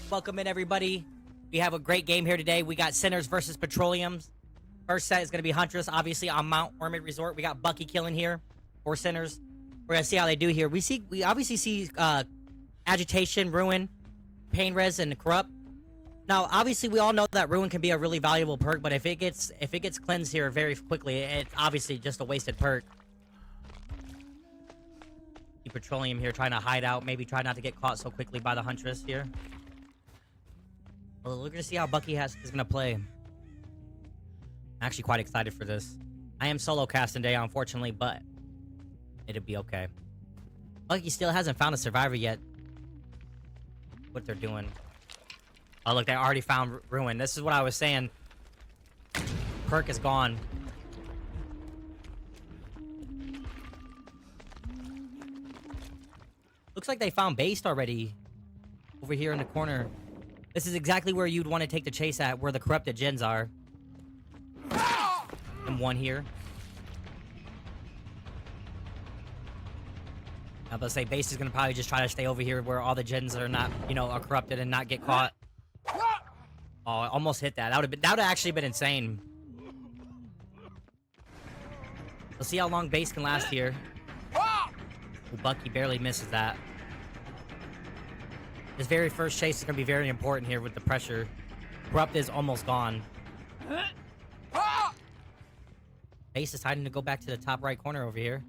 Welcome in, everybody. We have a great game here today. We got Sinners versus Petroleum. First set is going to be Huntress, obviously, on Mount Ormond Resort. We got Bucky killing here for Sinners. We're going to see how they do here. We obviously see Agitation, Ruin, Pain Res, and Corrupt. Now, obviously, we all know that Ruin can be a really valuable perk, but if it gets cleansed here very quickly, it's obviously just a wasted perk. Petroleum here trying to hide out, maybe try not to get caught so quickly by the Huntress here. Well, we're gonna see how Bucky is gonna play. I'm actually quite excited for this. I am solo casting today, unfortunately, but it'll be okay. Bucky still hasn't found a survivor yet. What they're doing. Oh, look, they already found Ruin. This is what I was saying. Perk is gone. Looks like they found Based already. Over here in the corner. This is exactly where you'd want to take the chase at, where the corrupted gens are. And one here. I was about to say, Base is going to probably just try to stay over here where all the gens are not, you know, are corrupted and not get caught. Oh, I almost hit that. That would have actually been insane. Let's see how long Base can last here. Ooh, Bucky barely misses that. This very first chase is going to be very important here with the pressure. Corrupt is almost gone. Base deciding to go back to the top right corner over here.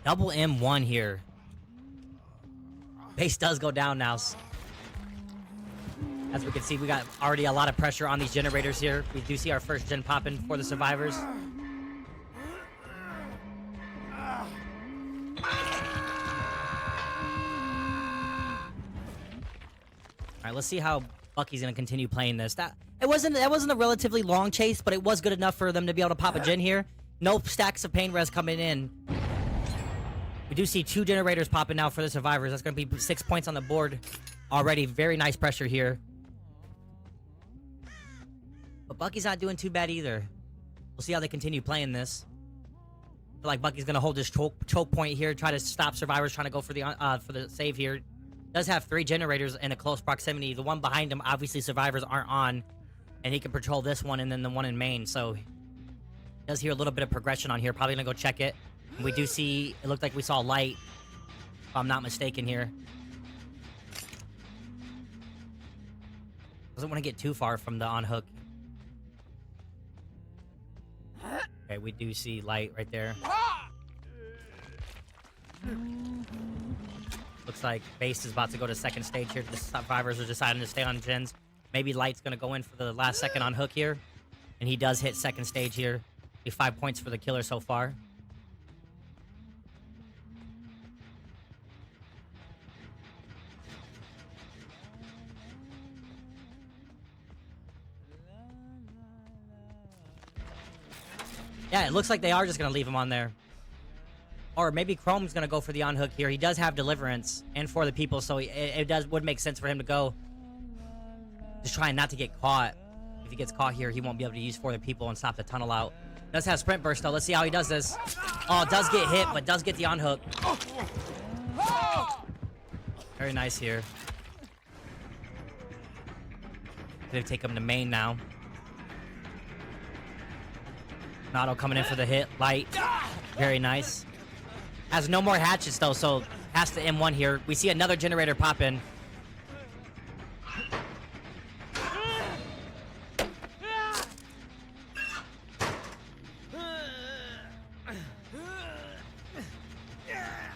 Double M1 here. Base does go down now. As we can see, we got already a lot of pressure on these generators here. We do see our first gen popping for the survivors. Alright, let's see how Bucky's gonna continue playing this. That wasn't a relatively long chase, but it was good enough for them to be able to pop a gen here. No stacks of pain res coming in. We do see 2 generators popping now for the survivors. That's gonna be 6 points on the board already. Very nice pressure here. But Bucky's not doing too bad either. We'll see how they continue playing this. I feel like Bucky's gonna hold this choke point here, try to stop survivors trying to go for the save here. Does have 3 generators in a close proximity. The one behind him, obviously survivors aren't on, and he can patrol this one and then the one in main. So does hear a little bit of progression on here. Probably gonna go check it. And we do see, it looked like we saw light, if I'm not mistaken here. Doesn't want to get too far from the on hook. Okay, we do see light right there. Looks like Base is about to go to second stage here. The survivors are deciding to stay on gens. Maybe Light's going to go in for the last second on hook here. And he does hit second stage here. 5 points for the killer so far. Yeah, it looks like they are just going to leave him on there. Or maybe Chrome's going to go for the on-hook here. He does have Deliverance and for the people, so it would make sense for him to go. Just trying not to get caught. If he gets caught here, he won't be able to use for the people and stop the tunnel out. Does have Sprint Burst, though. Let's see how he does this. Oh, does get hit, but does get the on-hook. Very nice here. Gonna take him to main now. Nato coming in for the hit. Light. Very nice. Has no more hatchets, though, so has to M1 here. We see another generator pop in.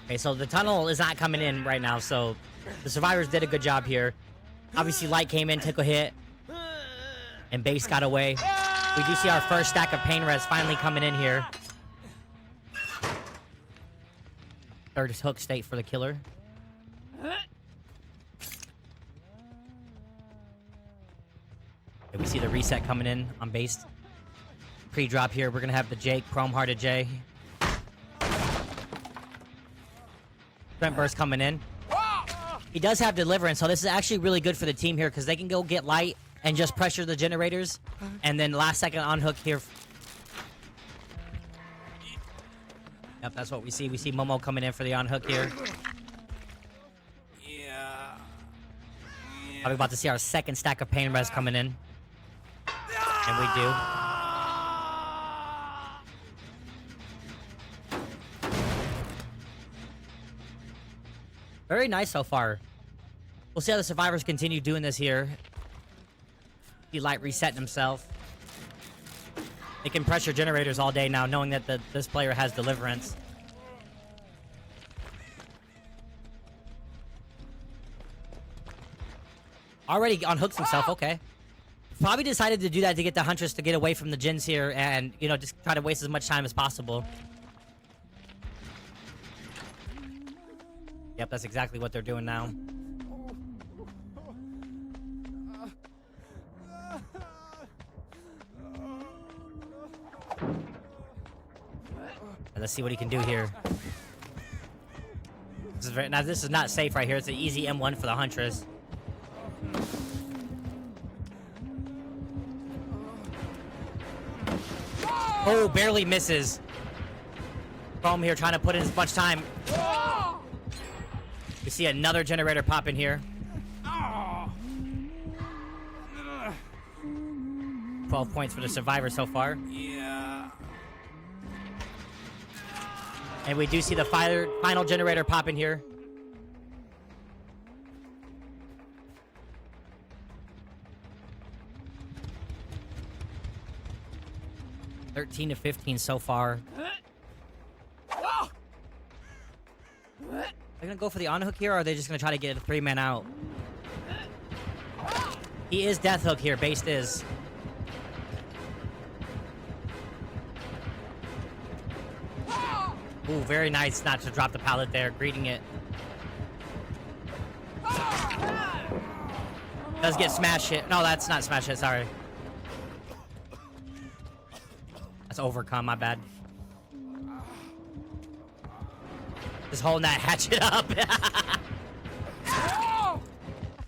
Okay, so the tunnel is not coming in right now, so the survivors did a good job here. Obviously, Light came in, took a hit, and Base got away. We do see our first stack of pain res finally coming in here. Third hook state for the killer. And we see the reset coming in on Base. Pre-drop here, we're gonna have the Jake, Chrome-Hearted J. Sprint Burst coming in. He does have Deliverance, so this is actually really good for the team here because they can go get Light and just pressure the generators. And then last second on hook here. Yep, that's what we see. We see Momo coming in for the on-hook here. Yeah. Probably about to see our second stack of pain res coming in. And we do. Very nice so far. We'll see how the survivors continue doing this here. He light resetting himself. They can pressure generators all day now, knowing that this player has deliverance. Already unhooks himself, okay. Probably decided to do that to get the Huntress to get away from the gens here and, you know, just try to waste as much time as possible. Yep, that's exactly what they're doing now. Let's see what he can do here. Now, this is not safe right here. It's an easy M1 for the Huntress. Oh, barely misses. Chrome here trying to put in as much time. We see another generator pop in here. 12 points for the survivor so far. Yeah. And we do see the final generator pop in here. $13 to $15 so far. They're gonna go for the on hook here, or are they just gonna try to get a 3-man out? He is death hook here, based is. Ooh, very nice not to drop the pallet there, greeting it. Does get smash hit. No, that's not smash hit, sorry. That's overcome, my bad. Just holding that hatchet up.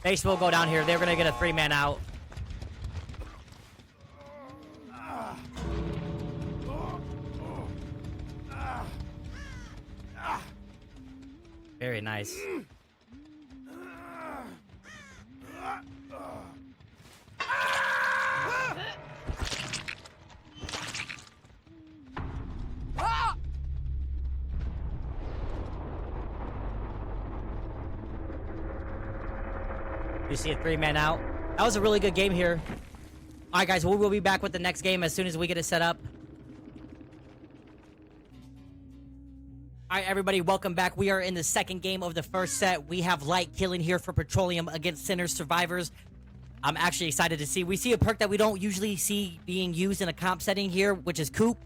Base will go down here. They're gonna get a 3-man out. Very nice. You see a 3-man out. That was a really good game here. All right, guys, we'll be back with the next game as soon as we get it set up. All right, everybody, welcome back. We are in the second game of the first set. We have Light killing here for Petroleum against Sinners Survivors. I'm actually excited to see. We see a perk that we don't usually see being used in a comp setting here, which is Coop.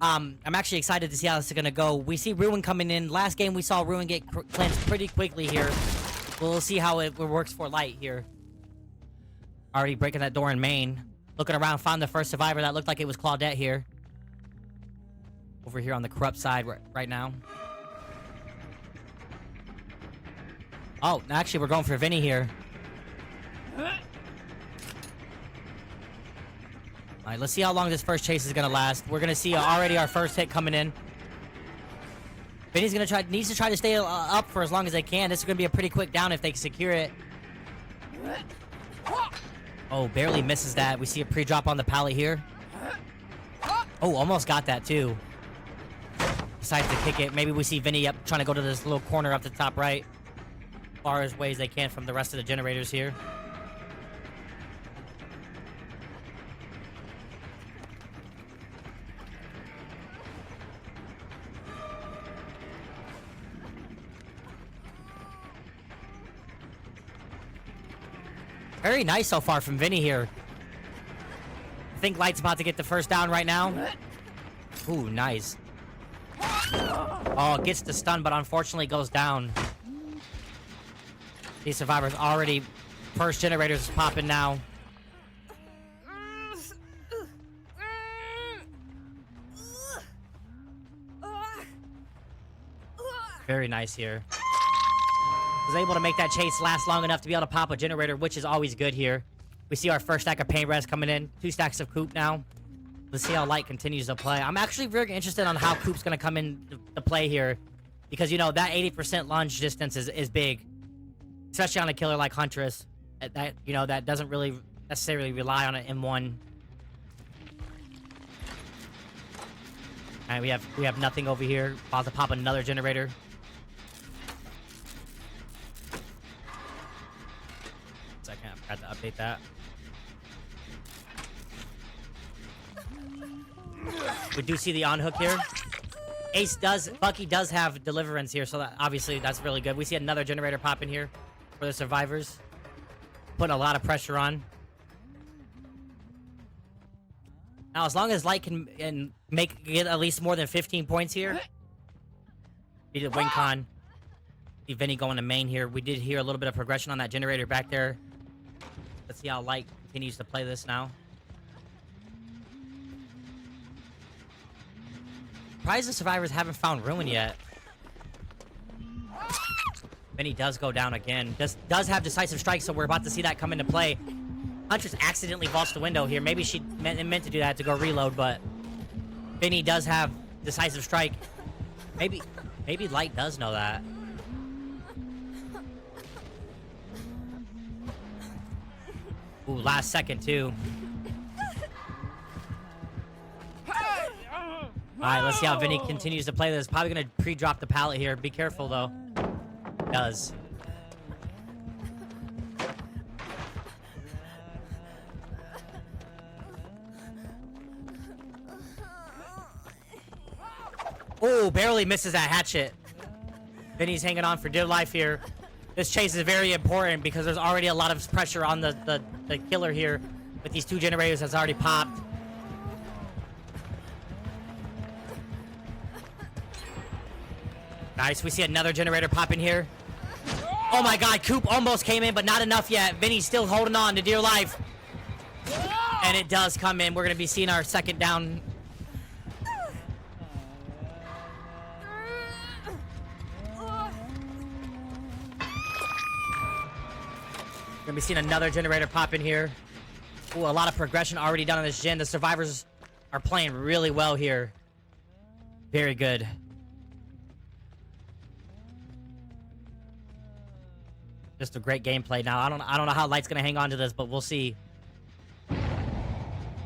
I'm actually excited to see how this is going to go. We see Ruin coming in. Last game, we saw Ruin get cleansed pretty quickly here. We'll see how it works for Light here. Already breaking that door in main. Looking around, found the first survivor. That looked like it was Claudette here. Over here on the corrupt side right now. Oh, actually, we're going for Vinny here. Alright, let's see how long this first chase is gonna last. We're gonna see already our first hit coming in. Vinny's needs to try to stay up for as long as they can. This is gonna be a pretty quick down if they can secure it. Oh, barely misses that. We see a pre-drop on the pallet here. Oh, almost got that too. Decides to kick it. Maybe we see Vinny up trying to go to this little corner up the top right. Far as way as they can from the rest of the generators here. Very nice so far from Vinny here. I think Light's about to get the first down right now. Ooh, nice. Oh, gets the stun, but unfortunately goes down. These survivors already... First generators is popping now. Very nice here. Was able to make that chase last long enough to be able to pop a generator, which is always good here. We see our first stack of paint res coming in. 2 stacks of coop now. Let's see how Light continues to play. I'm actually very interested on how Coop's gonna come in to play here, because you know that 80% launch distance is big, especially on a killer like Huntress. That you know that doesn't really necessarily rely on an M1. All right, we have nothing over here. About to pop another generator. Second, I forgot to update that. We do see the on hook here. Bucky does have deliverance here, so that, obviously that's really good. We see another generator pop in here for the survivors. Putting a lot of pressure on. Now, as long as Light can get at least more than 15 points here. Be the win con. See Vinny going to main here. We did hear a little bit of progression on that generator back there. Let's see how Light continues to play this now. Surprised the survivors haven't found Ruin yet. Vinny does go down again. Does have decisive strike, so we're about to see that come into play. Huntress accidentally vaults the window here. Maybe she meant to do that to go reload, but Vinny does have decisive strike. Maybe Light does know that. Ooh, last second too. Alright, let's see how Vinny continues to play this. Probably gonna pre-drop the pallet here. Be careful though. Does. Oh, barely misses that hatchet. Vinny's hanging on for dear life here. This chase is very important because there's already a lot of pressure on the killer here with these two generators that's already popped. Nice, we see another generator pop in here. Oh my god, Coop almost came in, but not enough yet. Vinny's still holding on to dear life. And it does come in. We're going to be seeing our second down. We're going to be seeing another generator pop in here. Ooh, a lot of progression already done on this gen. The survivors are playing really well here. Very good. Just a great gameplay. Now, I don't know how Light's gonna hang on to this, but we'll see.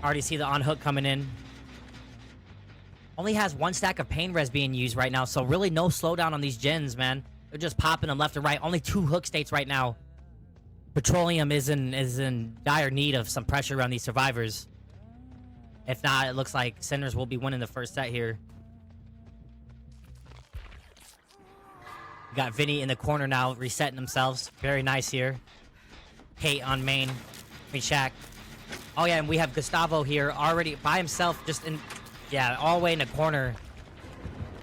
Already see the on hook coming in. Only has one stack of pain res being used right now, so really no slowdown on these gens, man. They're just popping them left and right. Only 2 hook states right now. Petroleum is in dire need of some pressure on these survivors. If not, it looks like Sinners will be winning the first set here. We got Vinny in the corner now, resetting themselves. Very nice here. Kate on main. Shaq. Oh yeah, and we have Gustavo here already by himself, just in, yeah, all the way in the corner.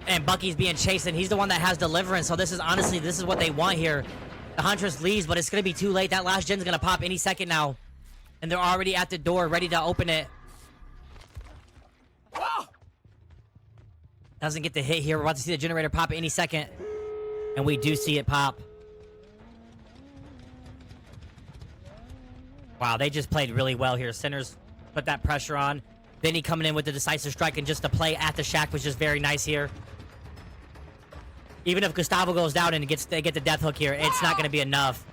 And Bucky's being chased, and he's the one that has deliverance. So this is honestly, this is what they want here. The Huntress leaves, but it's gonna be too late. That last gen's gonna pop any second now, and they're already at the door, ready to open it. Doesn't get the hit here. We're about to see the generator pop any second. And we do see it pop. Wow, they just played really well here. Sinners put that pressure on. Vinny coming in with the decisive strike, and just the play at the shack was just very nice here. Even if Gustavo goes down and they get the death hook here, it's not going to be enough.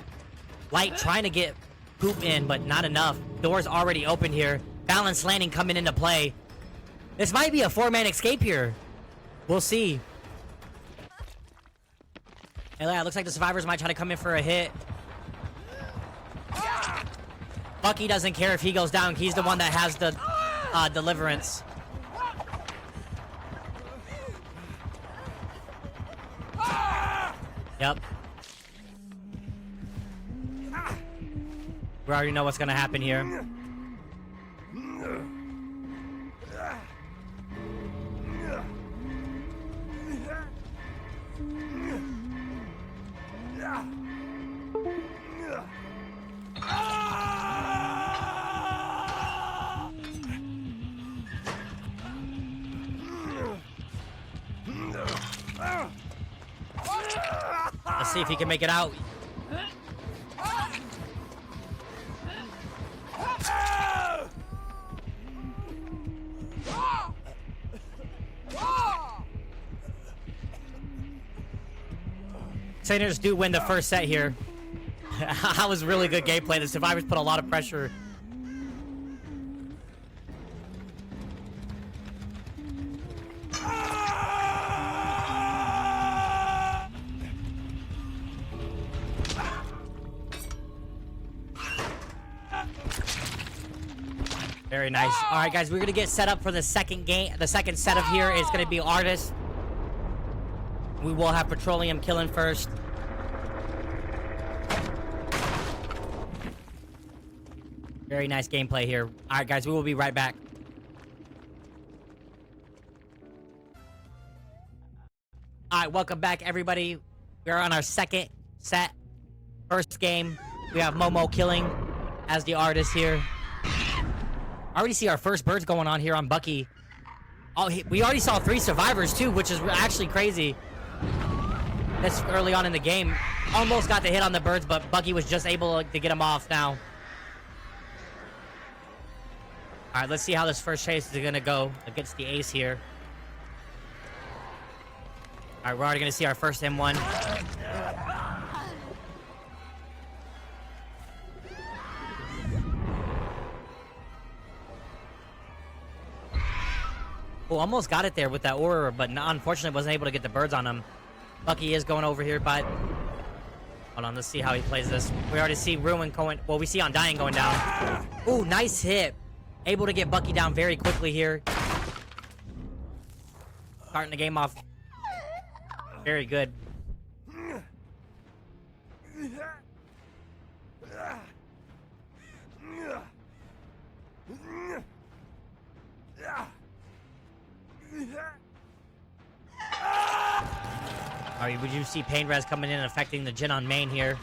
Light trying to get Coop in, but not enough. Doors already open here. Balance landing coming into play. This might be a 4-man escape here. We'll see. Hey, yeah, looks like the survivors might try to come in for a hit. Bucky doesn't care if he goes down. He's the one that has the deliverance. Yep. We already know what's gonna happen here. Let's see if he can make it out. Xeners do win the first set here. That was really good gameplay. The survivors put a lot of pressure. Very nice. All right, guys, we're gonna get set up for the second game. The second set of here is gonna be Artist. We will have Petroleum killing first. Very nice gameplay here. All right, guys, we will be right back. All right, welcome back, everybody. We are on our second set. First game, we have Momo killing as the Artist here. I already see our first birds going on here on Bucky. Oh, we already saw 3 survivors too, which is actually crazy. That's early on in the game. Almost got the hit on the birds, but Bucky was just able to get him off now. All right, let's see how this first chase is gonna go against the ace here. All right, we're already gonna see our first M1. Oh, almost got it there with that aura, but unfortunately wasn't able to get the birds on him. Bucky is going over here, but hold on, let's see how he plays this. We already see Ruin going. Well, we see Undying going down. Oh, nice hit. Able to get Bucky down very quickly here. Starting the game off very good. Alright, would you see Pain Res coming in and affecting the Jin on main here?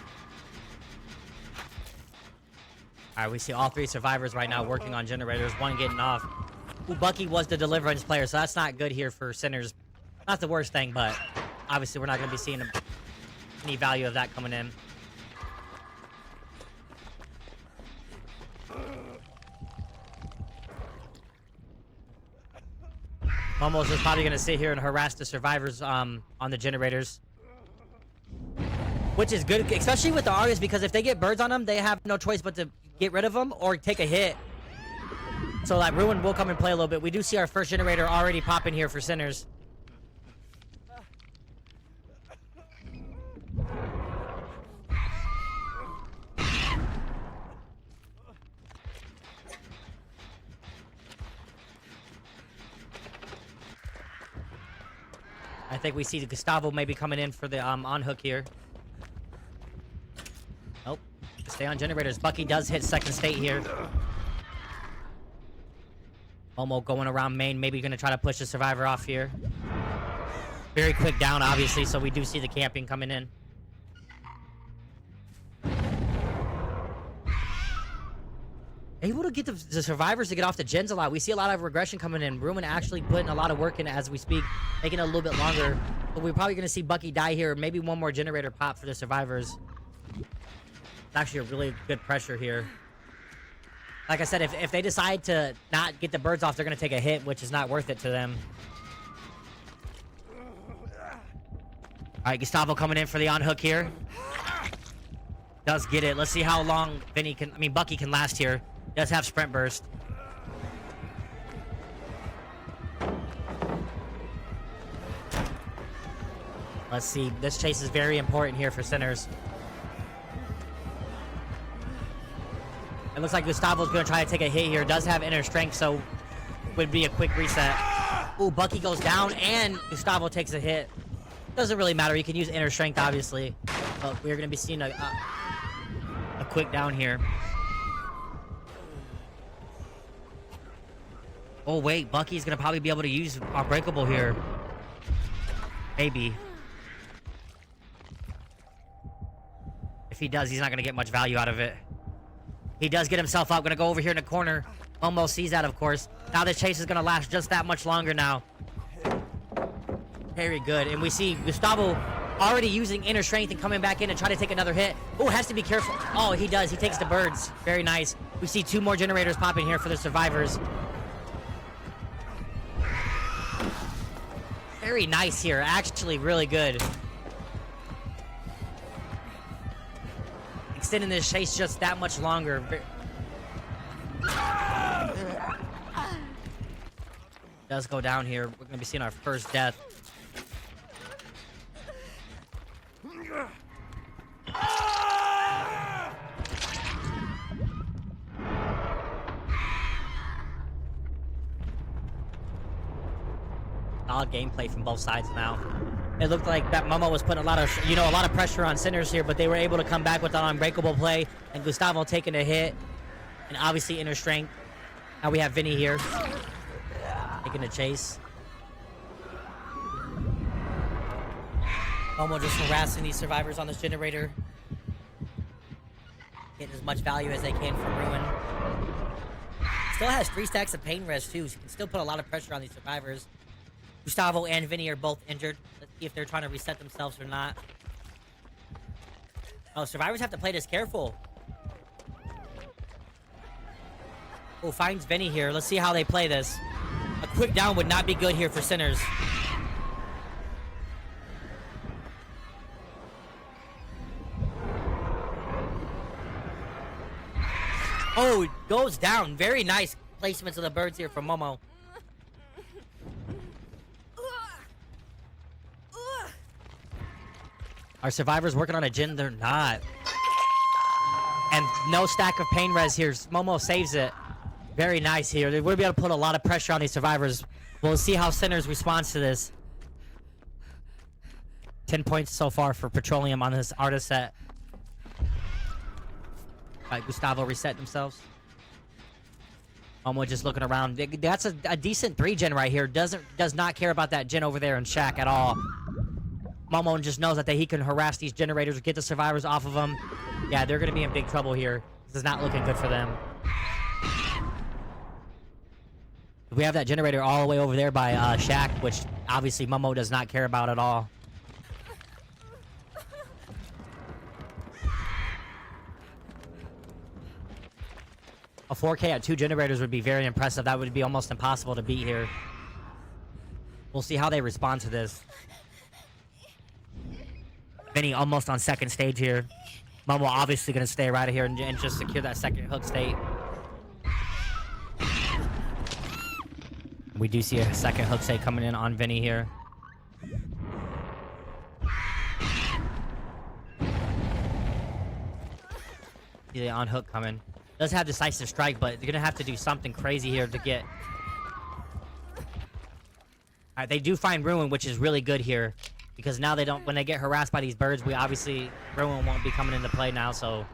Alright, we see all 3 survivors right now working on generators, 1 getting off. Ooh, Bucky was the Deliverance player, so that's not good here for Sinners. Not the worst thing, but obviously we're not going to be seeing any value of that coming in. Momo's just probably going to sit here and harass the survivors on the generators. Which is good, especially with the Artist, because if they get birds on them, they have no choice but to get rid of them or take a hit. So that Ruin will come and play a little bit. We do see our first generator already popping here for Sinners. I think we see the Gustavo maybe coming in for the on hook here. Nope. Stay on generators. Bucky does hit second state here. Momo going around main, maybe gonna try to push the survivor off here. Very quick down, obviously, so we do see the camping coming in. Able to get the survivors to get off the gens a lot. We see a lot of regression coming in. Ruin actually putting a lot of work in as we speak, making it a little bit longer. But we're probably going to see Bucky die here. Maybe one more generator pop for the survivors. It's actually a really good pressure here. Like I said, if they decide to not get the birds off, they're going to take a hit, which is not worth it to them. All right, Gustavo coming in for the on hook here. Does get it. Let's see how long Bucky can last here. Does have sprint burst. Let's see. This chase is very important here for Sinners. It looks like Gustavo's going to try to take a hit here. Does have inner strength, so would be a quick reset. Ooh, Bucky goes down and Gustavo takes a hit. Doesn't really matter. You can use inner strength, obviously. But we're going to be seeing a quick down here. Oh, wait. Bucky's going to probably be able to use Unbreakable here. Maybe. If he does, he's not going to get much value out of it. He does get himself up. Going to go over here in the corner. Momo sees that, of course. Now this chase is going to last just that much longer now. Very good. And we see Gustavo already using inner strength and coming back in and trying to take another hit. Oh, has to be careful. Oh, he does. He takes the birds. Very nice. We see 2 more generators popping here for the survivors. Very nice here. Actually, really good. extending this chase just that much longer. Does go down here. We're gonna be seeing our first death. Solid gameplay from both sides now. It looked like that Momo was putting a lot of pressure on Sinners here, but they were able to come back with an unbreakable play, and Gustavo taking a hit, and obviously inner strength. Now we have Vinny here, taking a chase. Momo just harassing these survivors on this generator, getting as much value as they can from Ruin. Still has 3 stacks of pain res too, so he can still put a lot of pressure on these survivors. Gustavo and Vinny are both injured. Let's see if they're trying to reset themselves or not. Oh, survivors have to play this careful. Oh, finds Vinny here. Let's see how they play this. A quick down would not be good here for Sinners. Oh, it goes down. Very nice placements of the birds here from Momo. Are survivors working on a gen? They're not. And no stack of pain res here. Momo saves it. Very nice here. We'll be able to put a lot of pressure on these survivors. We'll see how Sinners responds to this. 10 points so far for Petroleum on this artist set. Alright, Gustavo reset themselves. Momo just looking around. That's a decent 3 gen right here. Does not care about that gen over there in Shack at all. Momo just knows that he can harass these generators, get the survivors off of them. Yeah, they're going to be in big trouble here. This is not looking good for them. We have that generator all the way over there by Shack, which obviously Momo does not care about at all. A 4K at 2 generators would be very impressive. That would be almost impossible to beat here. We'll see how they respond to this. Vinny almost on second stage here. Momo obviously going to stay right here and just secure that second hook state. We do see a second hook state coming in on Vinny here. See the on hook coming. Does have decisive strike, but you're going to have to do something crazy here to get... Alright, they do find Ruin, which is really good here. Because now they don't, when they get harassed by these birds, we obviously, Ruin won't be coming into play now, so.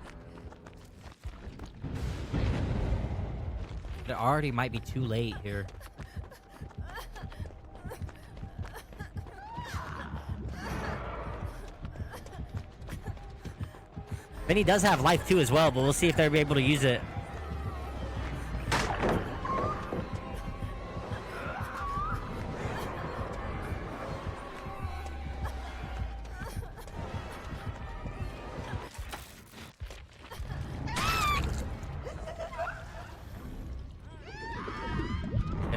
It already might be too late here. Vinny does have life too as well, but we'll see if they're able to use it.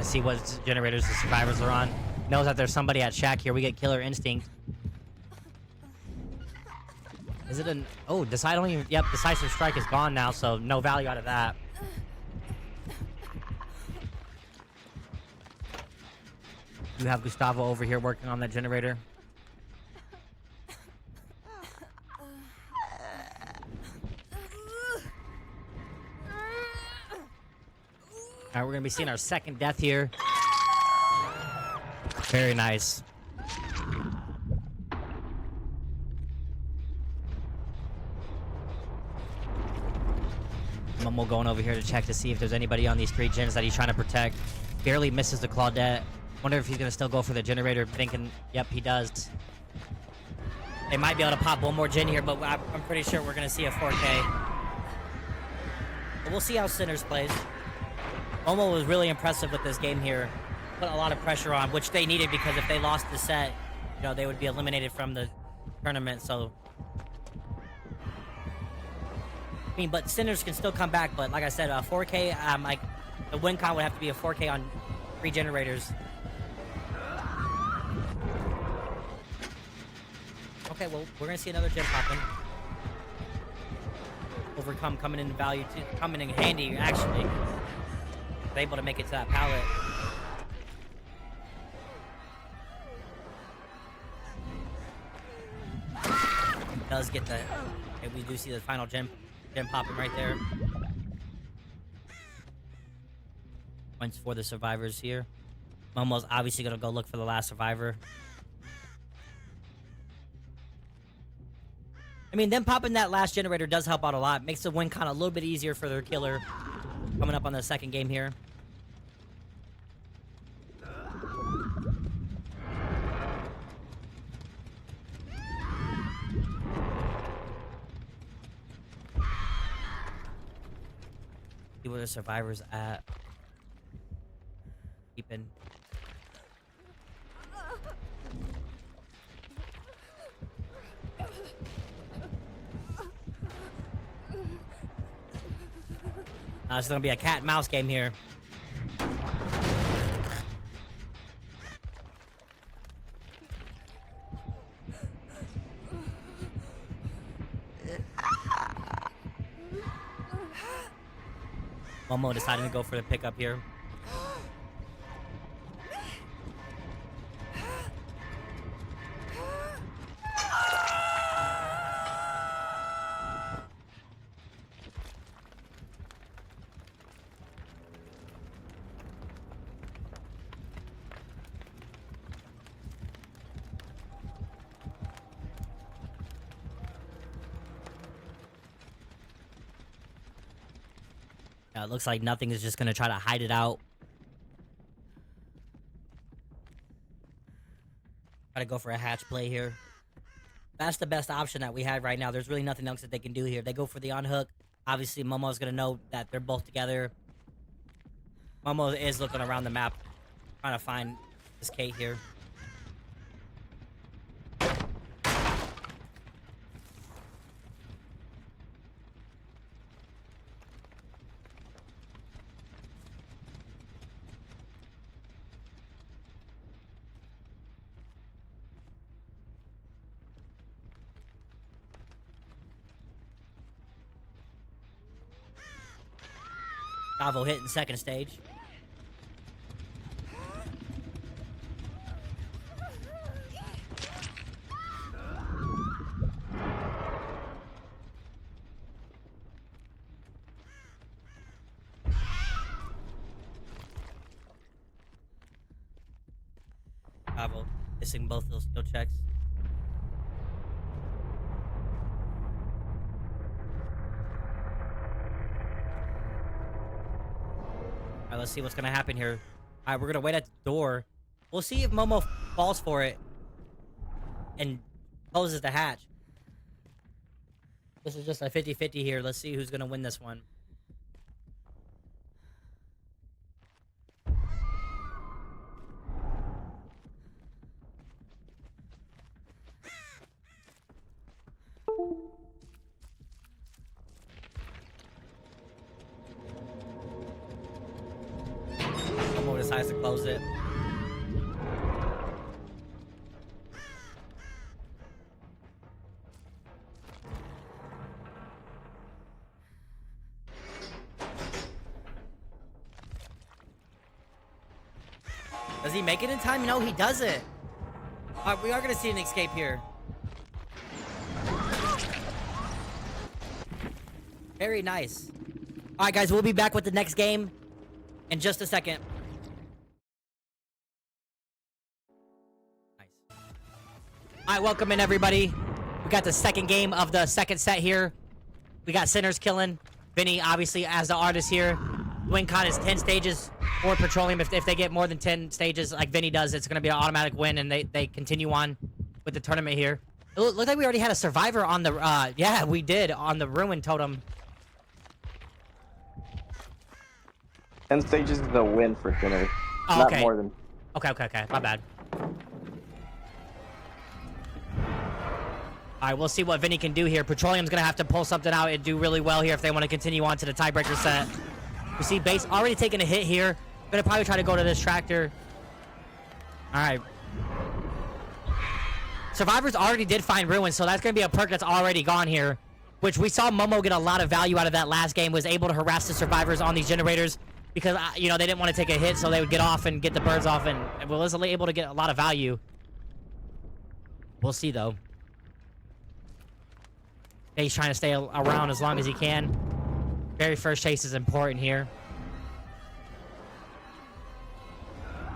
See what generators the survivors are on. Knows that there's somebody at Shack here. We get Killer Instinct. Is it an... Oh, decide only... Yep, decisive strike is gone now, so no value out of that. You have Gustavo over here working on that generator. Alright, we're gonna be seeing our second death here. Very nice. Momo going over here to check to see if there's anybody on these 3 gens that he's trying to protect. Barely misses the Claudette. Wonder if he's gonna still go for the generator, thinking, yep, he does. They might be able to pop one more gen here, but I'm pretty sure we're gonna see a 4K. But we'll see how Sinners plays. Momo was really impressive with this game here. Put a lot of pressure on, which they needed because if they lost the set, you know, they would be eliminated from the tournament, so. I mean, but Sinners can still come back, but like I said, 4K, like, the win count would have to be a 4K on 3 generators. Okay, well, we're gonna see another gen pop in. overcome coming in value, coming in handy, actually. They're able to make it to that pallet. Does get the... Okay, we do see the final gem popping right there. Points for the survivors here. Momo's obviously gonna go look for the last survivor. I mean, them popping that last generator does help out a lot. Makes the win kind of a little bit easier for their killer. Coming up on the second game here. See where the survivors at. Keeping. It's gonna be a cat and mouse game here. Momo deciding to go for the pickup here. It looks like nothing is just going to try to hide it out. Try to go for a hatch play here. That's the best option that we have right now. There's really nothing else that they can do here. They go for the unhook. Obviously, Momo's going to know that they're both together. Momo is looking around the map, trying to find this Kate here. Bravo hitting second stage. Bravo missing both those skill checks. Alright, let's see what's gonna happen here. Alright, we're gonna wait at the door. We'll see if Momo falls for it and closes the hatch. This is just a 50-50 here. Let's see who's gonna win this one. Momo decides to close it. Does he make it in time? No, he doesn't. We are going to see an escape here. Very nice. All right, guys, we'll be back with the next game in just a second. Nice. All right, welcome in, everybody. We got the second game of the second set here. We got Sinners killing. Vinny, obviously, as the artist here. Win con is 10 stages for Petroleum. If they get more than 10 stages like Vinny does, it's going to be an automatic win, and they continue on with the tournament here. It looked like we already had a survivor on the... yeah, we did, on the Ruin Totem. 10 stages is a win for Sinners. Oh, okay. Not more than... Okay. My bad. Alright, we'll see what Vinny can do here. Petroleum's going to have to pull something out and do really well here if they want to continue on to the tiebreaker set. We see Base already taking a hit here. Gonna probably try to go to this tractor. Alright. Survivors already did find Ruin, so that's gonna be a perk that's already gone here. which we saw Momo get a lot of value out of that last game, was able to harass the survivors on these generators because, you know, they didn't want to take a hit, so they would get off and get the birds off, and was able to get a lot of value. We'll see, though. He's trying to stay around as long as he can. Very first chase is important here.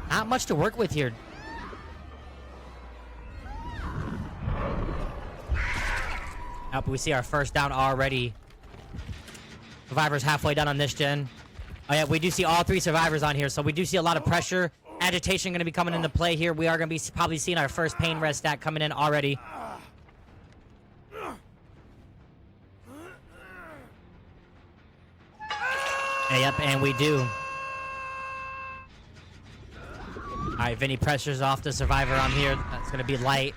Not much to work with here. Oh, but we see our first down already. Survivors halfway done on this gen. Oh yeah, we do see all 3 survivors on here, so we do see a lot of pressure. Agitation going to be coming into play here. We are going to be probably seeing our first pain res stack coming in already. Yep, and we do. Alright, Vinny pressures off the survivor on here. That's going to be light.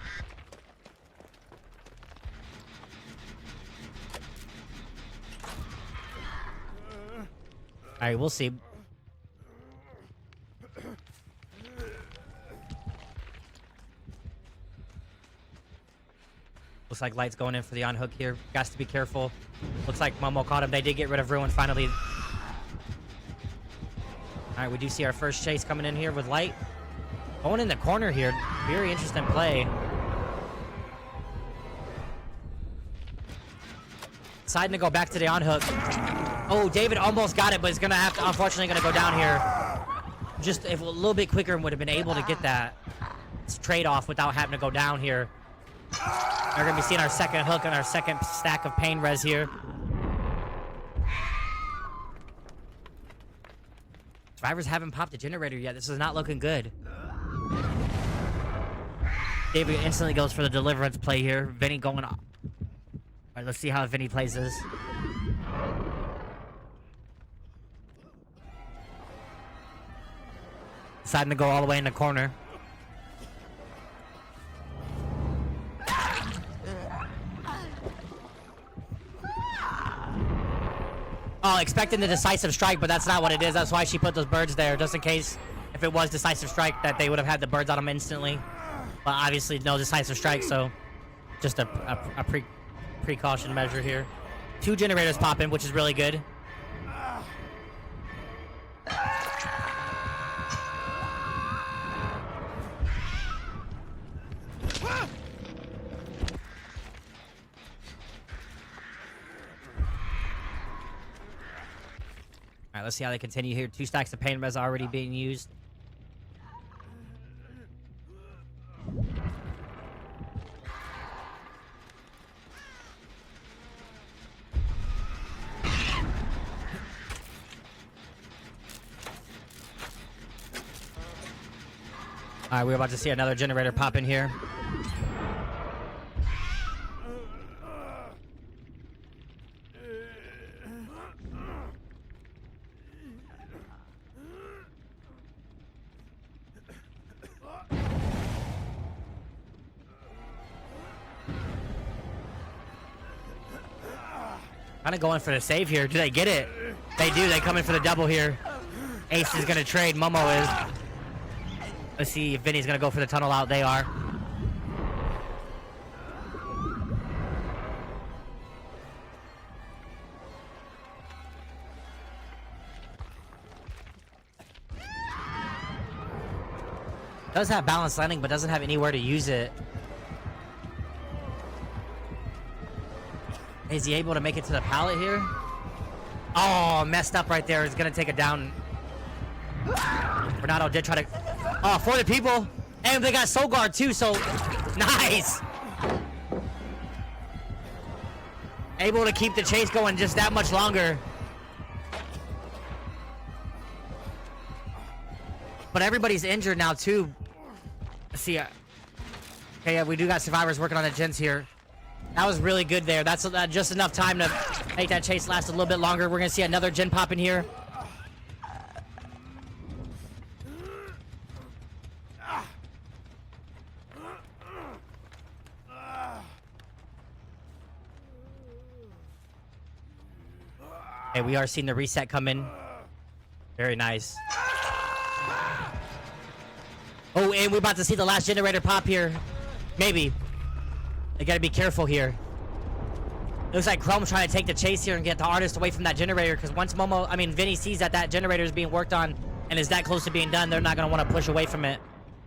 Alright, we'll see. Looks like Light's going in for the on-hook here. Got to be careful. Looks like Momo caught him. They did get rid of Ruin finally. Alright, we do see our first chase coming in here with Light. Going in the corner here. Very interesting play. Deciding to go back to the on-hook. Oh, David almost got it, but he's going to have to, unfortunately, going to go down here. Just if a little bit quicker would have been able to get that trade-off without having to go down here. We're going to be seeing our second hook and our second stack of pain res here. Survivors haven't popped the generator yet. This is not looking good. David instantly goes for the deliverance play here. Vinny going off. Alright, let's see how Vinny plays this. Deciding to go all the way in the corner. Oh, expecting the decisive strike, but that's not what it is. That's why she put those birds there, just in case if it was decisive strike that they would have had the birds on them instantly. But obviously no decisive strike, so just a precaution measure here. 2 generators pop in, which is really good. Alright, let's see how they continue here. 2 stacks of pain res already being used. Alright, we're about to see another generator pop in here. Kind of going for the save here. Do they get it? They do. They come in for the double here. Ace is going to trade. Momo is. Let's see if Vinny's going to go for the tunnel out. They are. Does have balanced landing, but doesn't have anywhere to use it. Is he able to make it to the pallet here? Oh, messed up right there. He's going to take it down. Renato did try to... Oh, for the people. And they got Soul Guard too, so... Nice! Able to keep the chase going just that much longer. But everybody's injured now too. Let's see. Okay, yeah, we do got survivors working on the gens here. That was really good there. That's just enough time to make that chase last a little bit longer. We're going to see another gen pop in here. Okay, we are seeing the reset come in. Very nice. Oh, and we're about to see the last generator pop here. Maybe. They gotta be careful here. Looks like Chrome's trying to take the chase here and get the artist away from that generator, because once Vinny sees that that generator is being worked on and is that close to being done, they're not going to want to push away from it.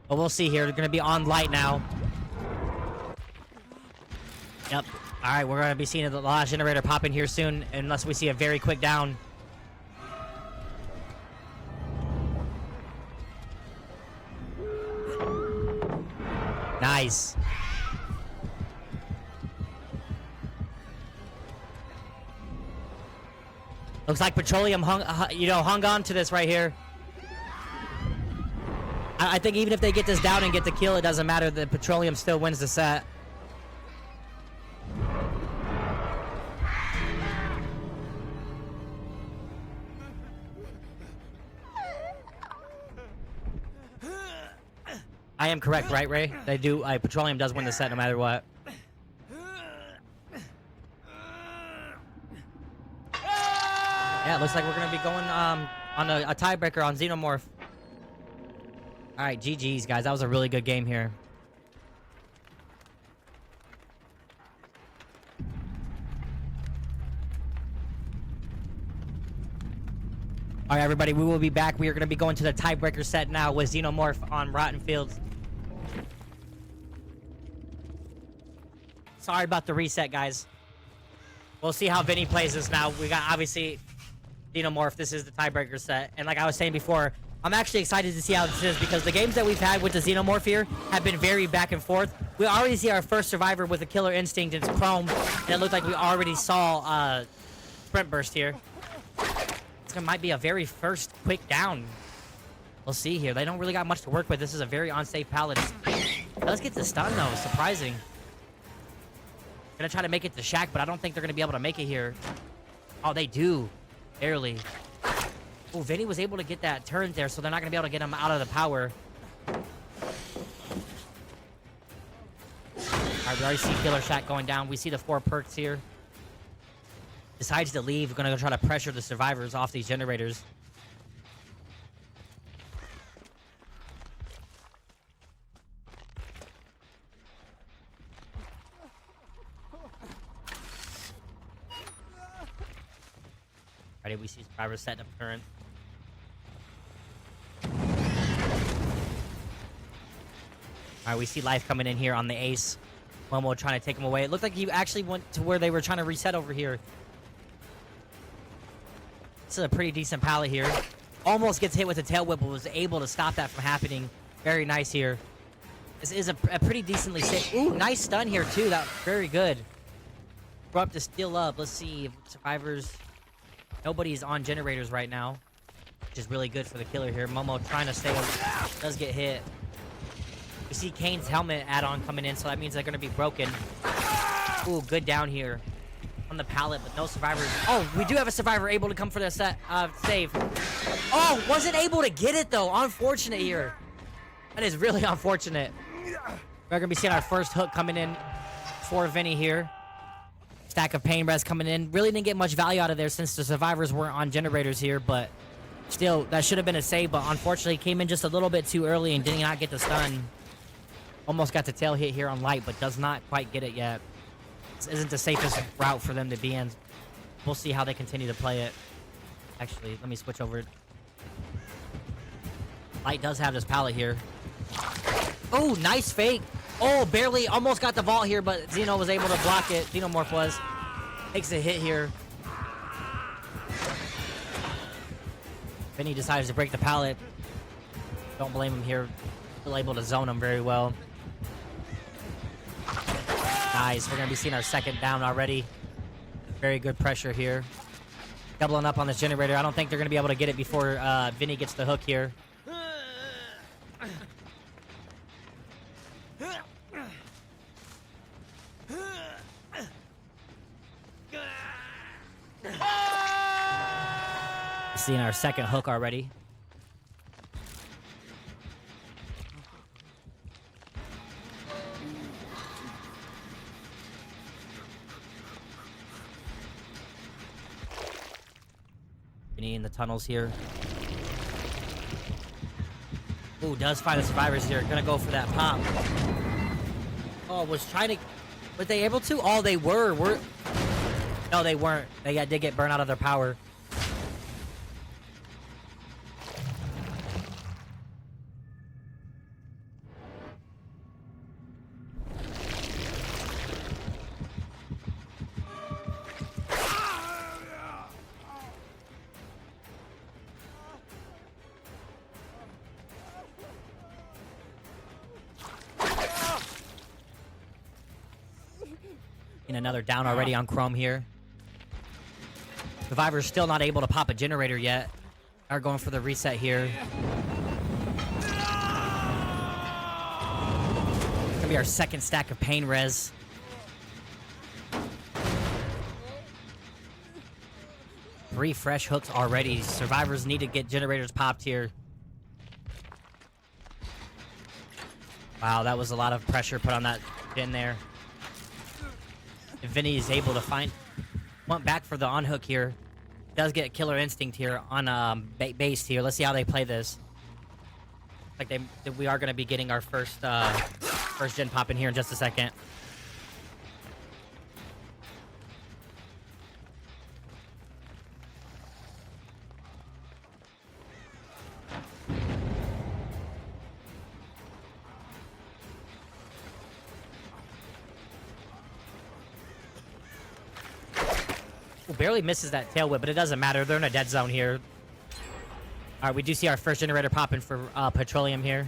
But we'll see here. They're going to be on light now. Yep. All right, we're going to be seeing the last generator pop in here soon, unless we see a very quick down. Nice. Looks like Petroleum hung on to this right here. I think even if they get this down and get the kill, it doesn't matter. The Petroleum still wins the set. I am correct, right, Ray? They do. Petroleum does win the set no matter what. Yeah, it looks like we're gonna be going on a tiebreaker on Xenomorph. All right, GG's guys. That was a really good game here. All right, everybody, we will be back. We are gonna be going to the tiebreaker set now with Xenomorph on Rotten Fields. Sorry about the reset, guys. We'll see how Vinny plays this now. We got, obviously, Xenomorph. This is the tiebreaker set. And like I was saying before, I'm actually excited to see how this is, because the games that we've had with the Xenomorph here have been very back and forth. We already see our first survivor with a killer instinct. It's Chrome. And it looked like we already saw Sprint Burst here. This might be a very first quick down. We'll see here. They don't really got much to work with. This is a very unsafe pallet. Let's get the stun, though. Surprising. Gonna try to make it to Shack, but I don't think they're gonna be able to make it here. Oh, they do. Barely. Oh, Vinny was able to get that turn there, so they're not gonna be able to get him out of the power. Alright, we already see Killer Shack going down. We see the 4 perks here. Decides to leave. We're gonna go try to pressure the survivors off these generators. Ready? We see survivors setting up turn. Alright, we see life coming in here on the ace. Momo trying to take him away. It looked like he actually went to where they were trying to reset over here. This is a pretty decent pallet here. Almost gets hit with a tail whip, but was able to stop that from happening. Very nice here. This is a pretty decently safe. Ooh, nice stun here too. That very good. We're up to steal up. Let's see if survivors. Nobody's on generators right now, which is really good for the killer here. Momo trying to stay. Does get hit. We see Kane's helmet add-on coming in, so that means they're going to be broken. Ooh, good down here on the pallet, but no survivors. Oh, we do have a survivor able to come for the set save. Oh, wasn't able to get it though. Unfortunate here. That is really unfortunate. We're going to be seeing our first hook coming in for Vinny here. Stack of pain breaths coming in. Really didn't get much value out of there since the survivors weren't on generators here, but still, that should have been a save, but unfortunately came in just a little bit too early and did not get the stun. Almost got the tail hit here on light, but does not quite get it yet. This isn't the safest route for them to be in. We'll see how they continue to play it. Actually, let me switch over. Light does have this pallet here. Oh, nice fake. Oh, barely, almost got the vault here, but Xeno was able to block it. Xenomorph was. Takes a hit here. Vinny decides to break the pallet. Don't blame him here. Still able to zone him very well. Nice, we're gonna be seeing our second down already. Very good pressure here. Doubling up on this generator. I don't think they're gonna be able to get it before Vinny gets the hook here. Seeing our second hook already. Vinny in the tunnels here. Ooh, does find the survivors here. Gonna go for that pop. Oh, was trying to... Were they able to? Oh, they were. No, they weren't. They did get burned out of their power. Another down already on Chrome here. Survivor's still not able to pop a generator yet. Are going for the reset here. Gonna be our second stack of pain res. Three fresh hooks already. Survivors need to get generators popped here. Wow, that was a lot of pressure put on that gen there. If Vinny is able to went back for the on-hook here. Does get Killer Instinct here on base here. Let's see how they play this. Like we are going to be getting our first gen pop in here in just a second. Barely misses that tail whip, but it doesn't matter. They're in a dead zone here. All right, we do see our first generator popping for Petroleum here.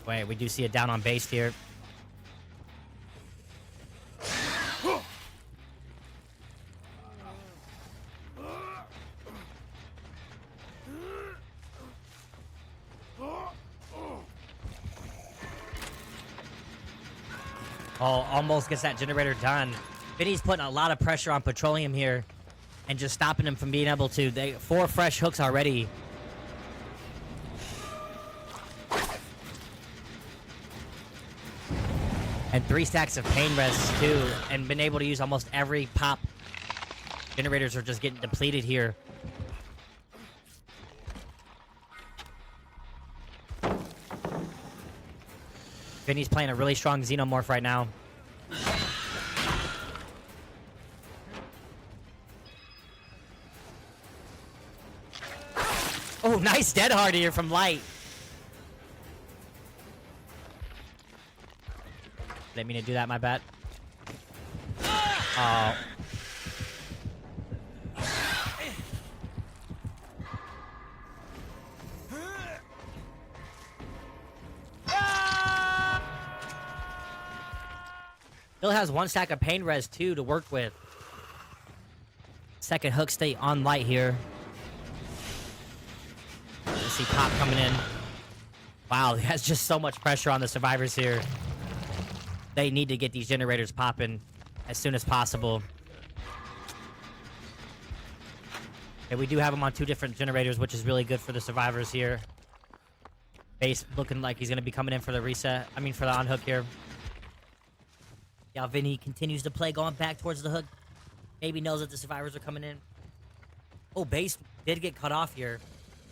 Wait, we do see it down on base here. Oh, almost gets that generator done. Vinny's putting a lot of pressure on Petroleum here and just stopping him from being able to. 4 fresh hooks already. And 3 stacks of pain res too, and been able to use almost every pop. Generators are just getting depleted here. Vinny's playing a really strong Xenomorph right now. Oh, nice dead hard here from Light. Didn't mean to do that, my bad. Oh. Still has 1 stack of pain res too to work with. Second hook stay on Light here. Let's see Pop coming in. Wow, he has just so much pressure on the survivors here. They need to get these generators popping as soon as possible. And we do have them on 2 different generators, which is really good for the survivors here. Base looking like he's going to be coming in for the reset. I mean, for the on-hook here. Yeah, Vinny continues to play, going back towards the hook. Maybe knows that the survivors are coming in. Oh, base did get cut off here.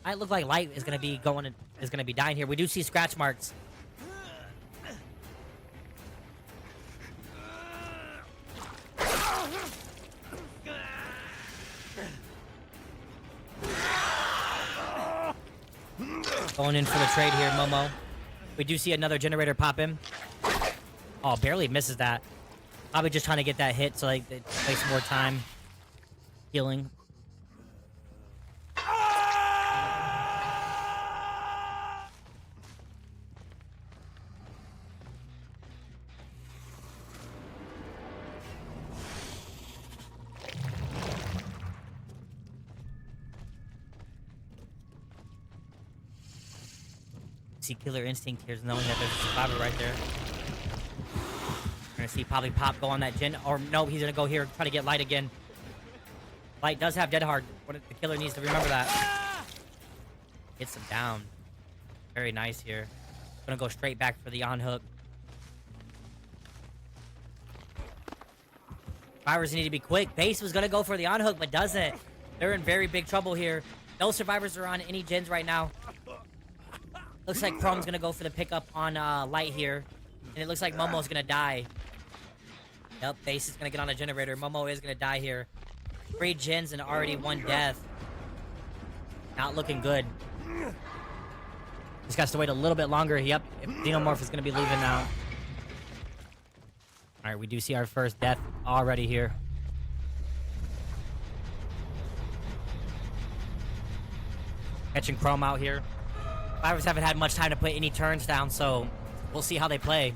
It look like Light is going to be dying here. We do see scratch marks. Going in for the trade here, Momo. We do see another generator pop in. Oh, barely misses that. Probably just trying to get that hit so like they waste more time healing. See Killer Instinct here, knowing that there's a survivor right there. We're gonna see probably Pop go on that gen, or no, he's gonna go here, try to get Light again. Light does have dead hard. The killer needs to remember that. Gets him down. Very nice here. Gonna go straight back for the on hook. Survivors need to be quick. Base was gonna go for the on hook, but doesn't. They're in very big trouble here. No survivors are on any gens right now. Looks like Chrome's gonna go for the pickup on Light here. And it looks like Momo's gonna die. Yep, base is gonna get on a generator. Momo is gonna die here. 3 gens and already 1 death. Not looking good. Just has to wait a little bit longer. Yep, Xenomorph is gonna be leaving now. Alright, we do see our first death already here. Catching Chrome out here. Survivors haven't had much time to put any turns down, so we'll see how they play.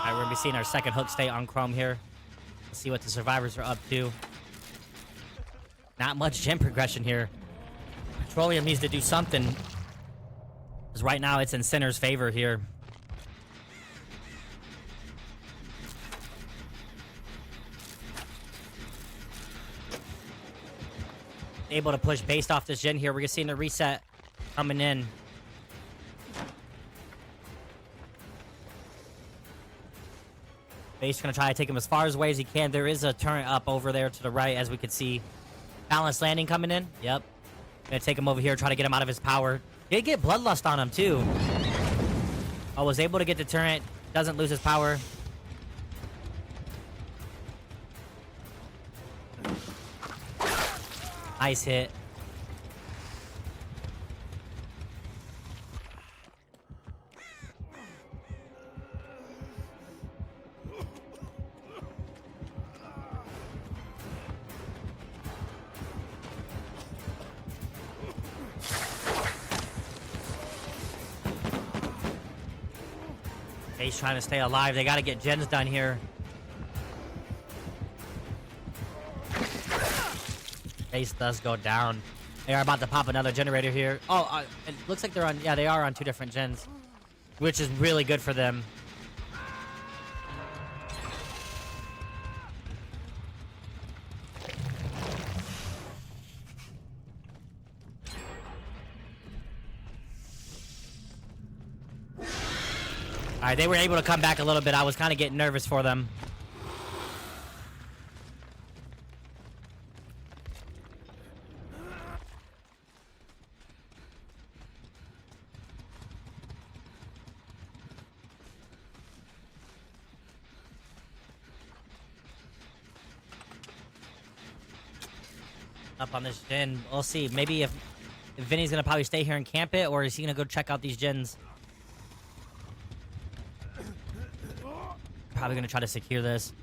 Alright, we're gonna be seeing our second hook state on Chrome here. Let's see what the survivors are up to. Not much gen progression here. Petroleum needs to do something. Because right now it's in Sinner's favor here. Able to push based off this gen here. We're seeing a reset coming in. Base gonna try to take him as far away as he can. There is a turret up over there to the right, as we can see. Balanced landing coming in. Yep. Gonna take him over here, try to get him out of his power. Did get Bloodlust on him, too. Oh, was able to get the turret. Doesn't lose his power. Nice hit. Ace trying to stay alive. They got to get gens done here. Ace does go down. They are about to pop another generator here. Oh, it looks like they're on... Yeah, they are on 2 different gens. Which is really good for them. Alright, they were able to come back a little bit. I was kind of getting nervous for them. Up on this gen. We'll see. Maybe if Vinny's going to probably stay here and camp it, or is he going to go check out these gens? Probably gonna try to secure this.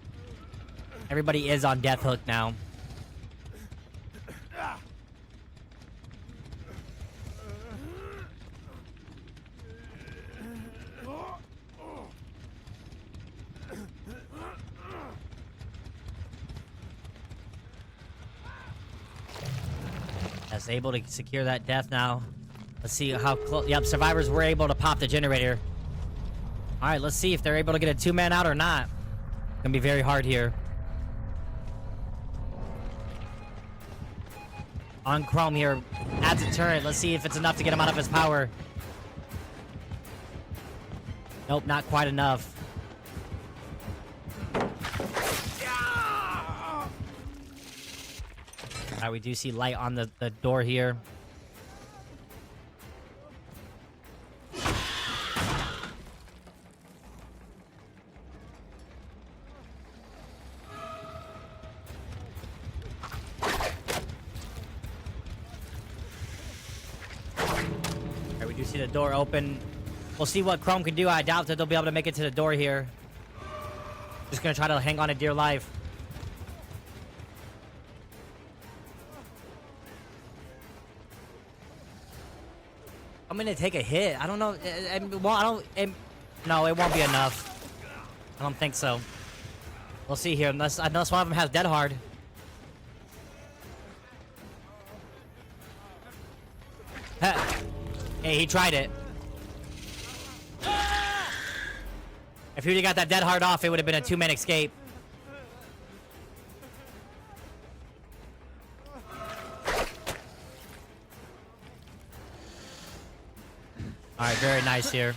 Everybody is on death hook now. That's able to secure that death now. Let's see how close. Yep, survivors were able to pop the generator. All right, let's see if they're able to get a 2-man out or not. It's gonna be very hard here. On Chrome here, adds a turret. Let's see if it's enough to get him out of his power. Nope, not quite enough. All right, we do see light on the door here. You see the door open. We'll see what Chrome can do. I doubt that they'll be able to make it to the door here. Just gonna try to hang on to dear life. I'm gonna take a hit. I don't know. No, it won't be enough. I don't think so. We'll see here. Unless one of them has dead hard. Hey, he tried it. If he would've got that dead hard off, it would have been a 2-man escape. Alright, very nice here.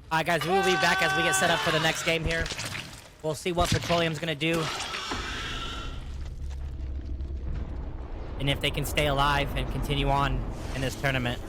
Alright guys, we will be back as we get set up for the next game here. We'll see what Petroleum's gonna do. And if they can stay alive and continue on in this tournament.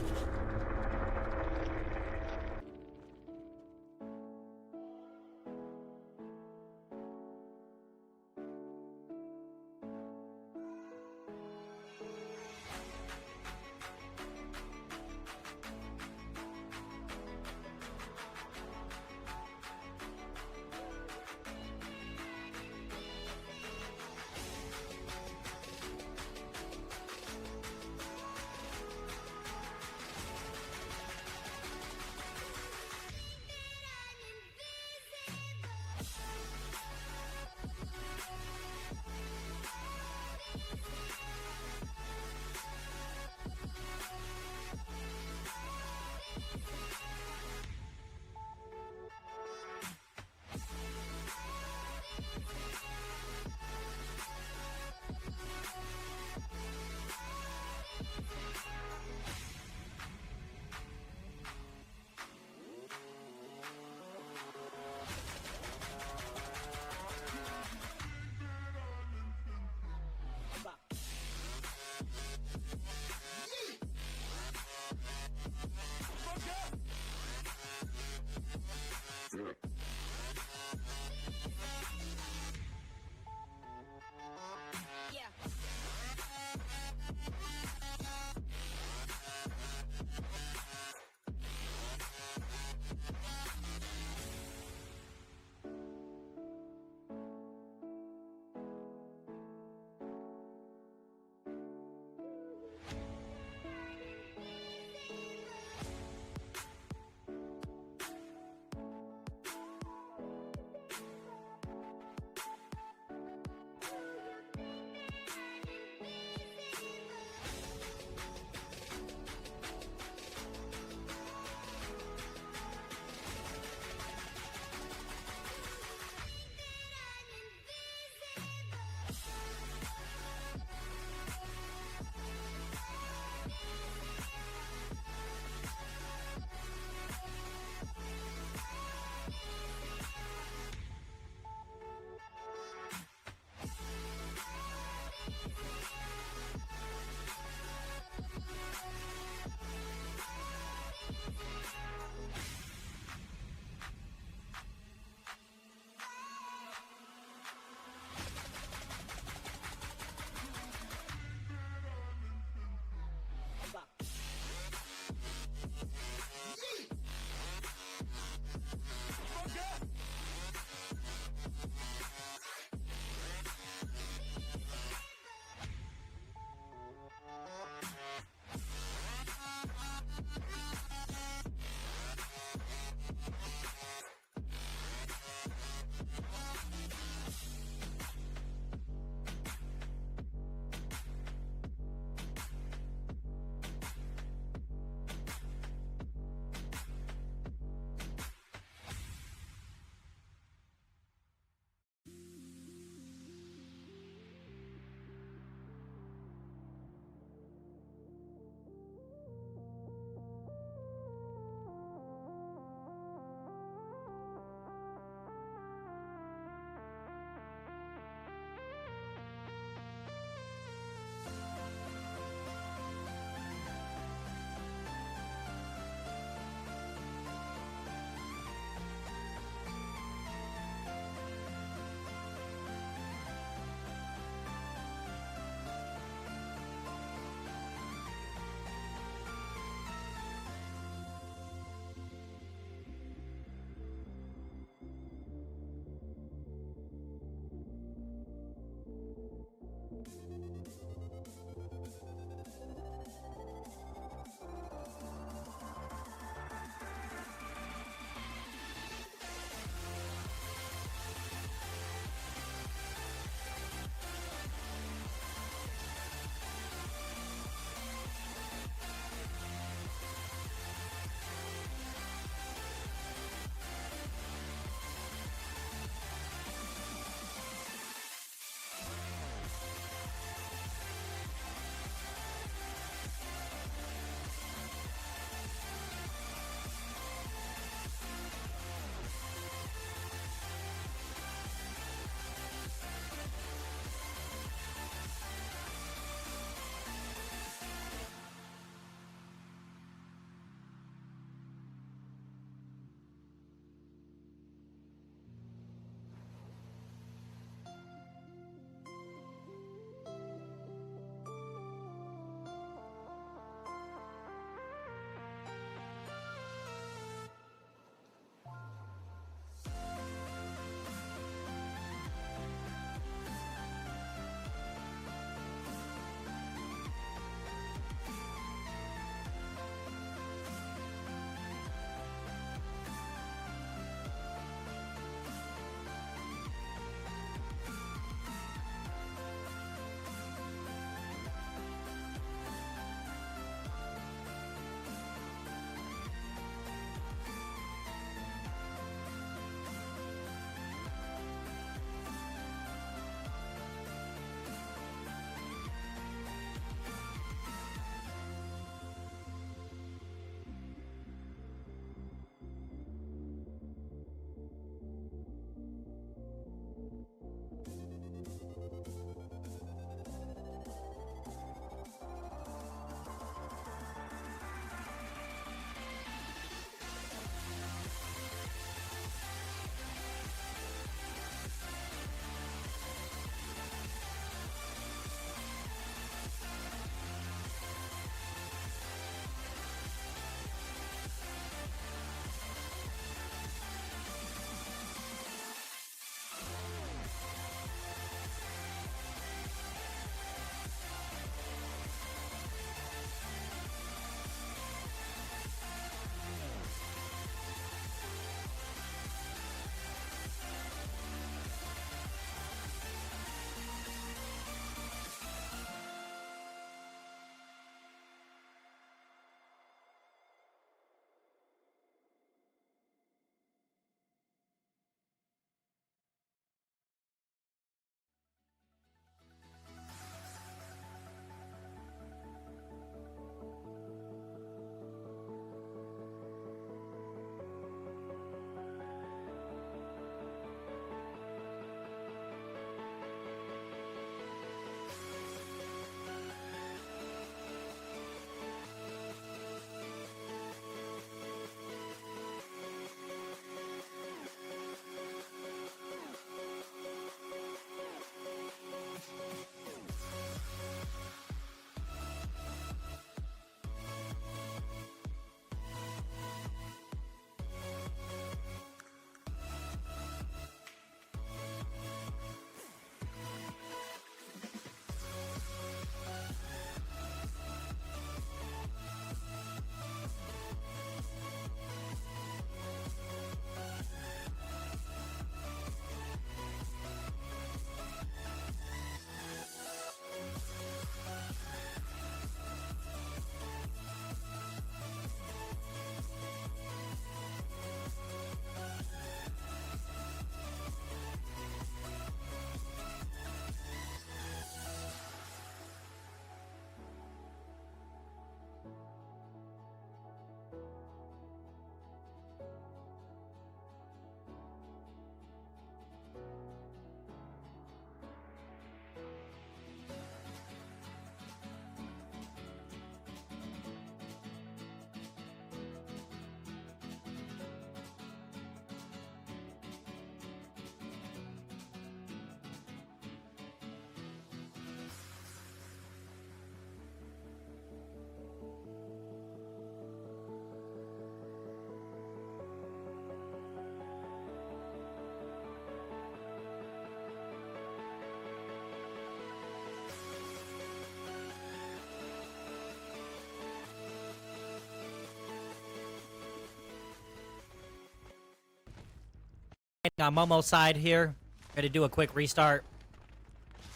On Momo's side here, ready to do a quick restart.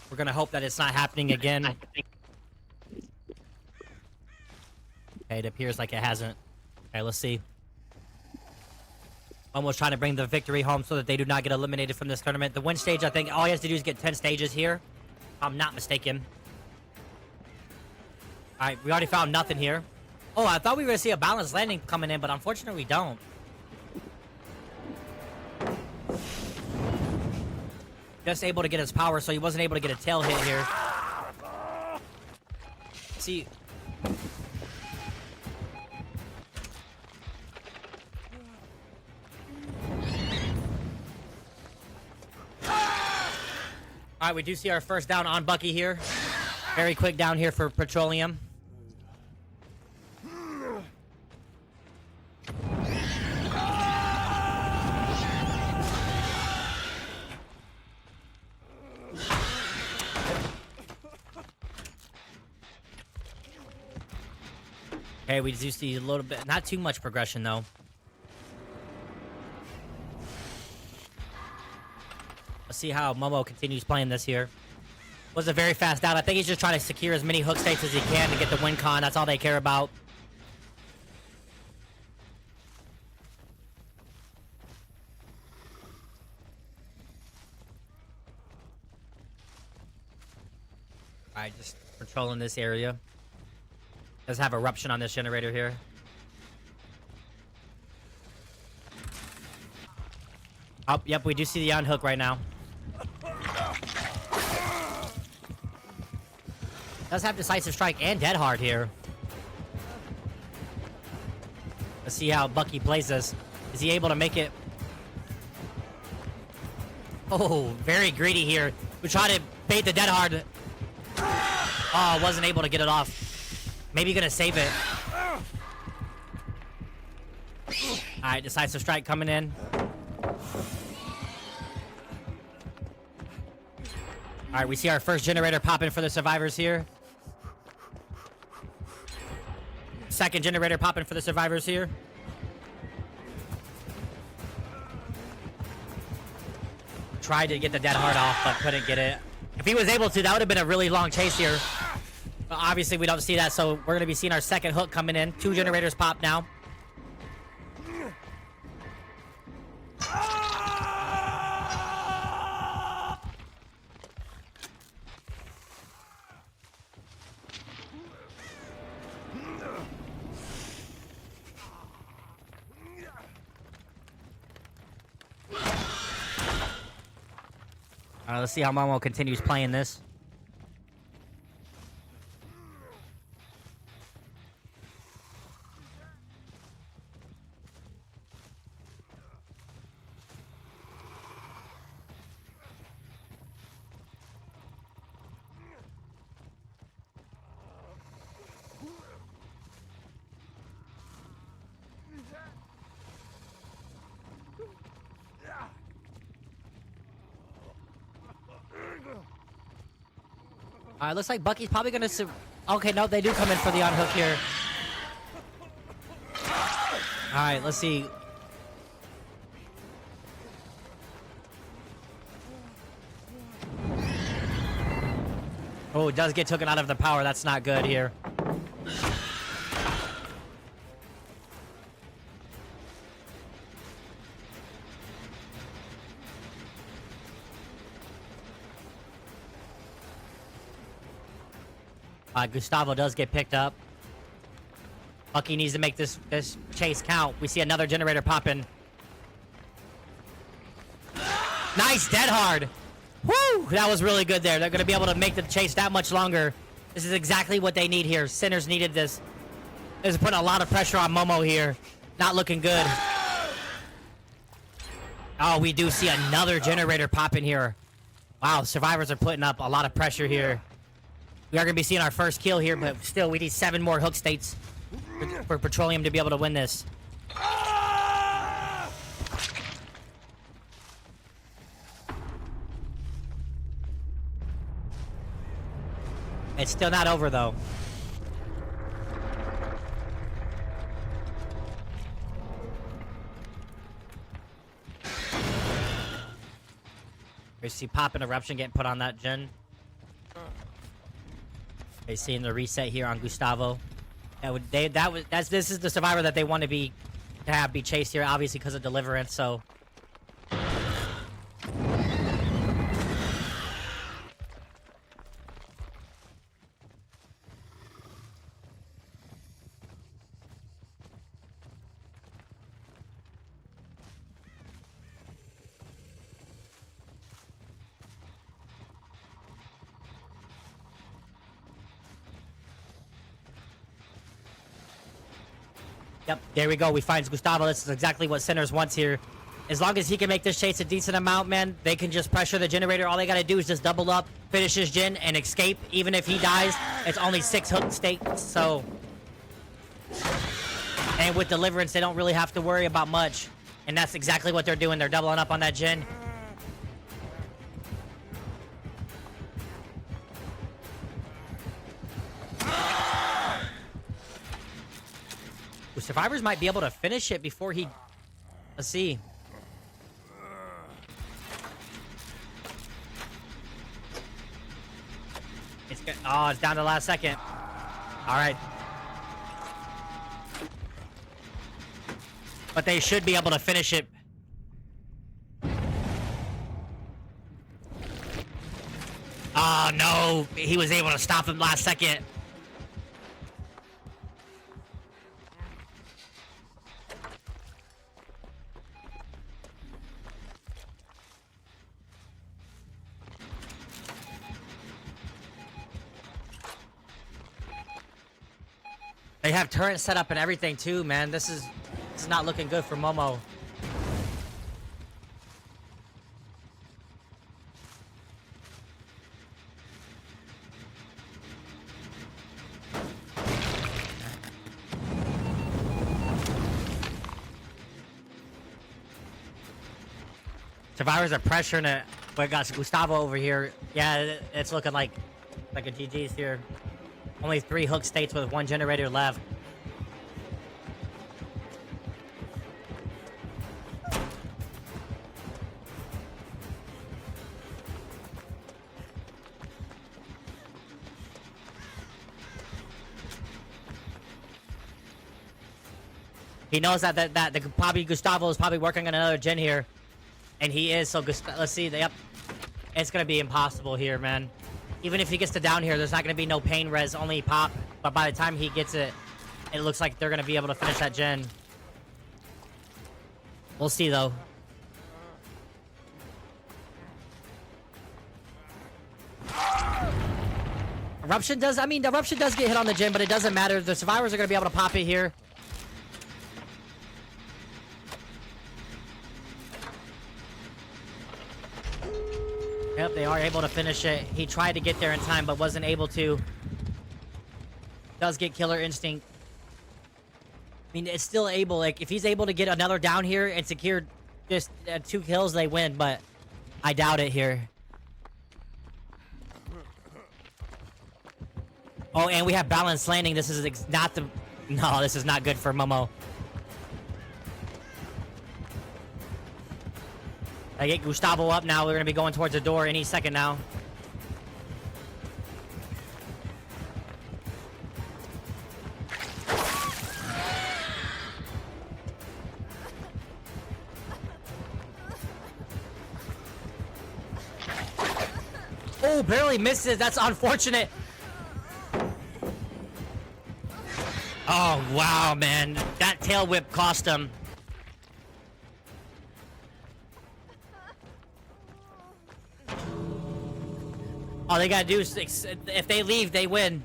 We're gonna hope that it's not happening again. Okay, it appears like it hasn't. Okay, let's see. Momo's trying to bring the victory home so that they do not get eliminated from this tournament. The win stage, I think all he has to do is get 10 stages here. If I'm not mistaken. Alright, we already found nothing here. Oh, I thought we were gonna see a balanced landing coming in, but unfortunately we don't. Just able to get his power, so he wasn't able to get a tail hit here. See. Alright, we do see our first down on Bucky here. Very quick down here for Petroleum. Okay, we do see a little bit, not too much progression though. Let's see how Momo continues playing this here. Was a very fast down. I think he's just trying to secure as many hook states as he can to get the win con. That's all they care about. Alright, just controlling this area. Does have eruption on this generator here. Oh, yep, we do see the unhook right now. Does have decisive strike and dead hard here. Let's see how Bucky plays this. Is he able to make it? Oh, very greedy here. We try to bait the dead hard. Oh, wasn't able to get it off. Maybe gonna save it. Alright, decisive strike coming in. Alright, we see our first generator popping for the survivors here. Second generator popping for the survivors here. Tried to get the dead hard off, but couldn't get it. If he was able to, that would have been a really long chase here. But obviously, we don't see that, so we're going to be seeing our second hook coming in. 2 generators pop now. Let's see how Momo continues playing this. Alright, looks like Bucky's probably gonna... Okay, no, they do come in for the unhook here. Alright, let's see. Oh, it does get taken out of the power. That's not good here. Gustavo does get picked up. Bucky needs to make this chase count. We see another generator popping. Nice dead hard. Woo! That was really good there. They're going to be able to make the chase that much longer. This is exactly what they need here. Sinners needed this. This is putting a lot of pressure on Momo here. Not looking good. Oh, we do see another generator popping here. Wow, survivors are putting up a lot of pressure here. We are going to be seeing our first kill here, but still, we need 7 more hook states for Petroleum to be able to win this. It's still not over, though. We see Pop and Eruption getting put on that gen. They seeing the reset here on Gustavo. This is the survivor that they want to be chased here, obviously because of Deliverance. So. Yep, there we go. We find Gustavo. This is exactly what Sinners wants here. As long as he can make this chase a decent amount, man, they can just pressure the generator. All they got to do is just double up, finish his gen, and escape. Even if he dies, it's only 6 hook stakes, so... And with Deliverance, they don't really have to worry about much. And that's exactly what they're doing. They're doubling up on that gen. The survivors might be able to finish it before he... Let's see. It's good. Oh, it's down to the last second. All right. But they should be able to finish it. Oh, no. He was able to stop him last second. They have turrets set up and everything too, man. This is not looking good for Momo. Survivors are pressuring it. We got Gustavo over here. Yeah, it's looking like a GG's here. Only 3 hook states with 1 generator left. He knows that probably Gustavo is probably working on another gen here, and he is. So let's see. Yep, it's gonna be impossible here, man. Even if he gets to down here, there's not going to be no pain res, only Pop. But by the time he gets it, it looks like they're going to be able to finish that gen. We'll see, though. Eruption does... I mean, the Eruption does get hit on the gen, but it doesn't matter. The survivors are going to be able to pop it here. Yep, they are able to finish it. He tried to get there in time, but wasn't able to. Does get Killer Instinct. I mean, it's still able. Like, if he's able to get another down here and secure just 2 kills, they win, but I doubt it here. Oh, and we have balanced landing. This is not the... No, this is not good for Momo. I get Gustavo up now. We're going to be going towards the door any second now. Oh, barely misses. That's unfortunate. Oh, wow, man. That tail whip cost him. All they gotta do is, if they leave, they win.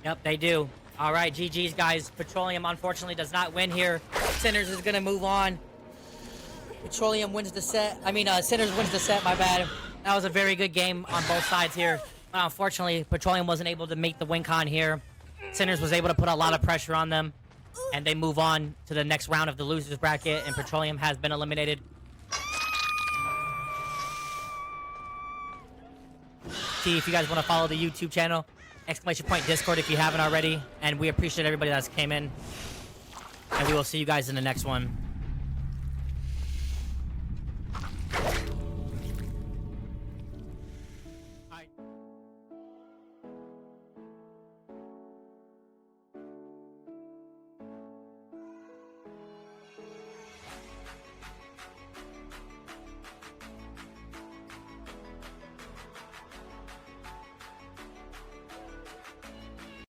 Yep, they do. All right, GG's, guys. Petroleum, unfortunately, does not win here. Sinners is gonna move on. Petroleum wins the set. I mean, Sinners wins the set, my bad. That was a very good game on both sides here. But unfortunately, Petroleum wasn't able to make the win con here. Sinners was able to put a lot of pressure on them. And they move on to the next round of the losers bracket, and Petroleum has been eliminated. See if you guys want to follow the YouTube channel. ! Discord if you haven't already. And we appreciate everybody that's came in. And we will see you guys in the next one.